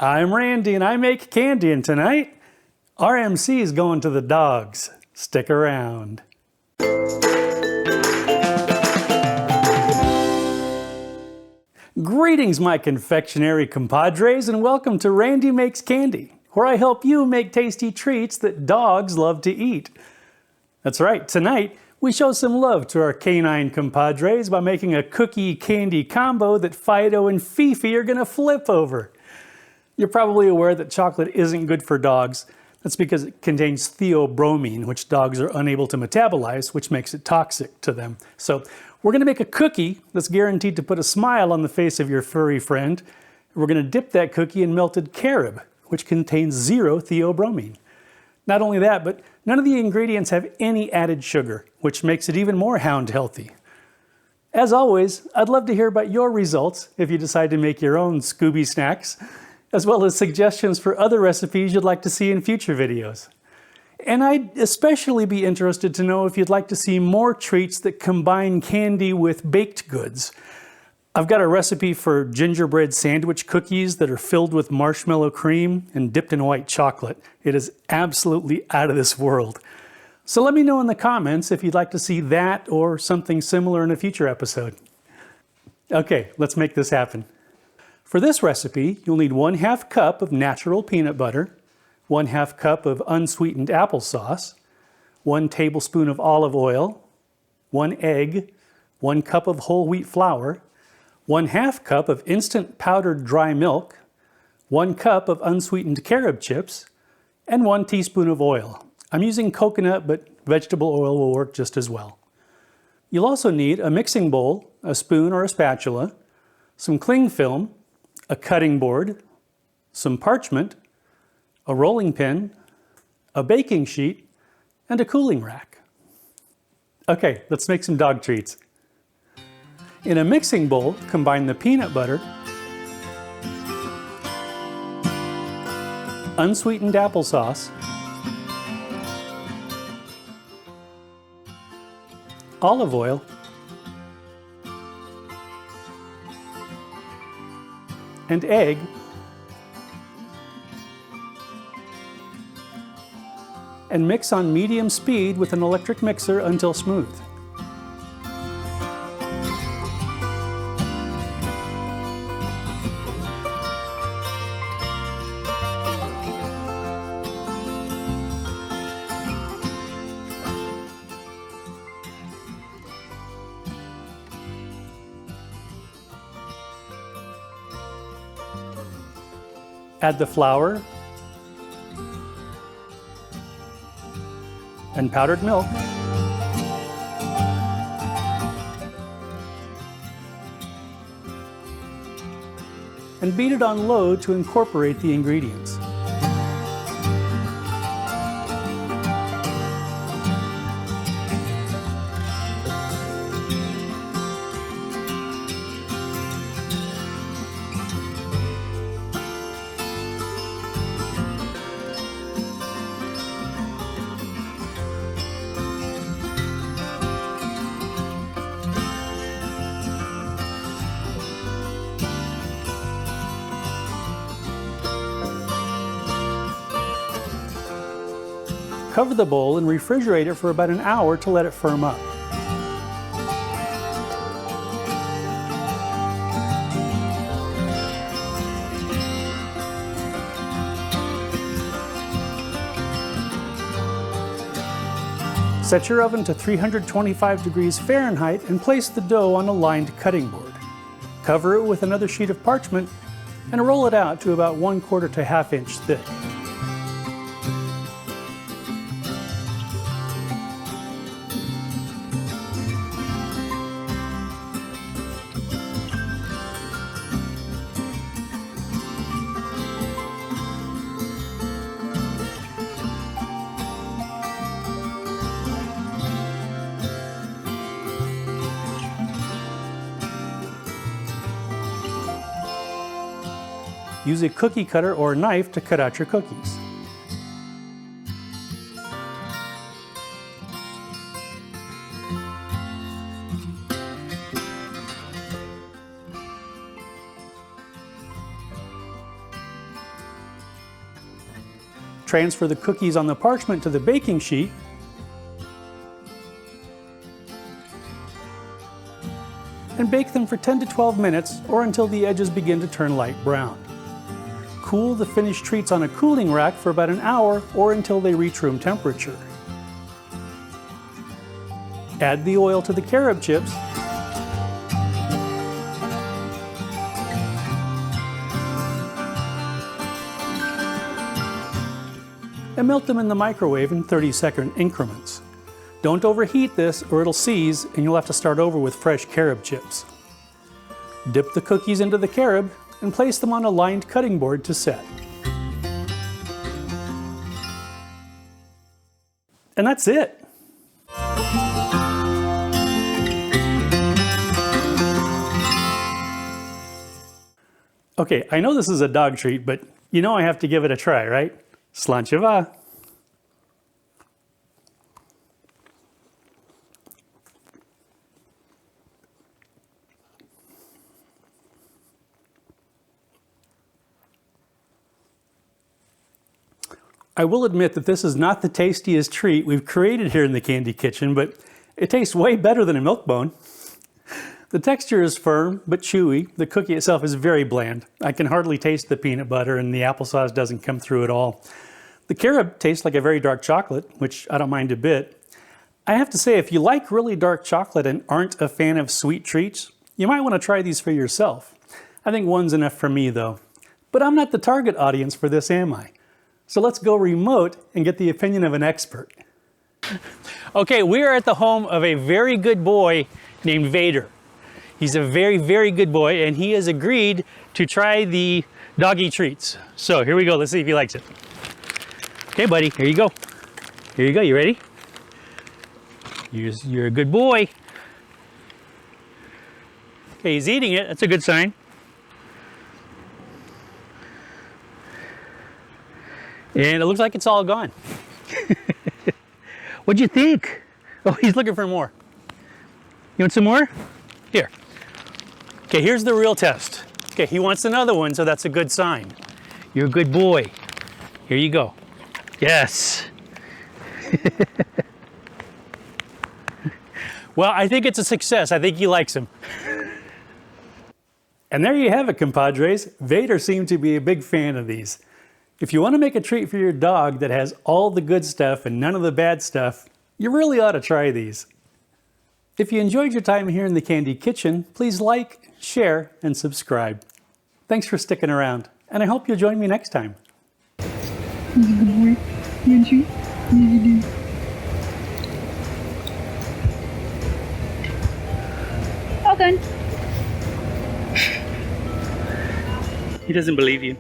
I'm Randy and I make candy, and tonight, RMC is going to the dogs. Stick around. Greetings, my confectionery compadres, and welcome to Randy Makes Candy, where I help you make tasty treats that dogs love to eat. That's right, tonight we show some love to our canine compadres by making a cookie candy combo that Fido and Fifi are gonna flip over. You're probably aware that chocolate isn't good for dogs. That's because it contains theobromine, which dogs are unable to metabolize, which makes it toxic to them. So we're gonna make a cookie that's guaranteed to put a smile on the face of your furry friend. We're gonna dip that cookie in melted carob, which contains 0 theobromine. Not only that, but none of the ingredients have any added sugar, which makes it even more hound healthy. As always, I'd love to hear about your results if you decide to make your own Scooby snacks, as well as suggestions for other recipes you'd like to see in future videos. And I'd especially be interested to know if you'd like to see more treats that combine candy with baked goods. I've got a recipe for gingerbread sandwich cookies that are filled with marshmallow cream and dipped in white chocolate. It is absolutely out of this world. So let me know in the comments if you'd like to see that or something similar in a future episode. Okay, let's make this happen. For this recipe, you'll need 1/2 cup of natural peanut butter, 1/2 cup of unsweetened applesauce, 1 tablespoon of olive oil, 1 egg, 1 cup of whole wheat flour, 1/2 cup of instant powdered dry milk, 1 cup of unsweetened carob chips, and 1 teaspoon of oil. I'm using coconut, but vegetable oil will work just as well. You'll also need a mixing bowl, a spoon or a spatula, some cling film, a cutting board, some parchment, a rolling pin, a baking sheet, and a cooling rack. Okay, let's make some dog treats. In a mixing bowl, combine the peanut butter, unsweetened applesauce, olive oil, and egg, and mix on medium speed with an electric mixer until smooth. Add the flour and powdered milk, and beat it on low to incorporate the ingredients. Cover the bowl and refrigerate it for about an hour to let it firm up. Set your oven to 325 degrees Fahrenheit and place the dough on a lined cutting board. Cover it with another sheet of parchment and roll it out to about 1/4 to 1/2 inch thick. Use a cookie cutter or knife to cut out your cookies. transfer the cookies on the parchment to the baking sheet. And bake them for 10 to 12 minutes or until the edges begin to turn light brown. Cool the finished treats on a cooling rack for about an hour or until they reach room temperature. Add the oil to the carob chips and melt them in the microwave in 30-second increments. Don't overheat this or it'll seize and you'll have to start over with fresh carob chips. Dip the cookies into the carob and place them on a lined cutting board to set. And that's it. Okay, I know this is a dog treat, but you know I have to give it a try, right? Slancheva. I will admit that this is not the tastiest treat we've created here in the Candy Kitchen, but it tastes way better than a milk bone. The texture is firm but chewy. The cookie itself is very bland. I can hardly taste the peanut butter and the applesauce doesn't come through at all. The carob tastes like a very dark chocolate, which I don't mind a bit. I have to say, if you like really dark chocolate and aren't a fan of sweet treats, you might want to try these for yourself. I think one's enough for me though. But I'm not the target audience for this, am I? So let's go remote and get the opinion of an expert. Okay, we are at the home of a very good boy named Vader. He's a very, very good boy, and he has agreed to try the doggy treats. So here we go. Let's see if he likes it. Okay, buddy, here you go. Here you go. You ready? You're a good boy. Okay, he's eating it. That's a good sign. And it looks like it's all gone. What'd you think? Oh, he's looking for more. You want some more? Here. Okay, here's the real test. Okay, he wants another one, so that's a good sign. You're a good boy. Here you go. Yes. Well, I think it's a success. I think he likes him. And there you have it, compadres. Vader seemed to be a big fan of these. If you want to make a treat for your dog that has all the good stuff and none of the bad stuff, you really ought to try these. If you enjoyed your time here in the Candy Kitchen, please like, share, and subscribe. Thanks for sticking around, and I hope you'll join me next time. He's a good boy. Aren't you? You do. All done. He doesn't believe you.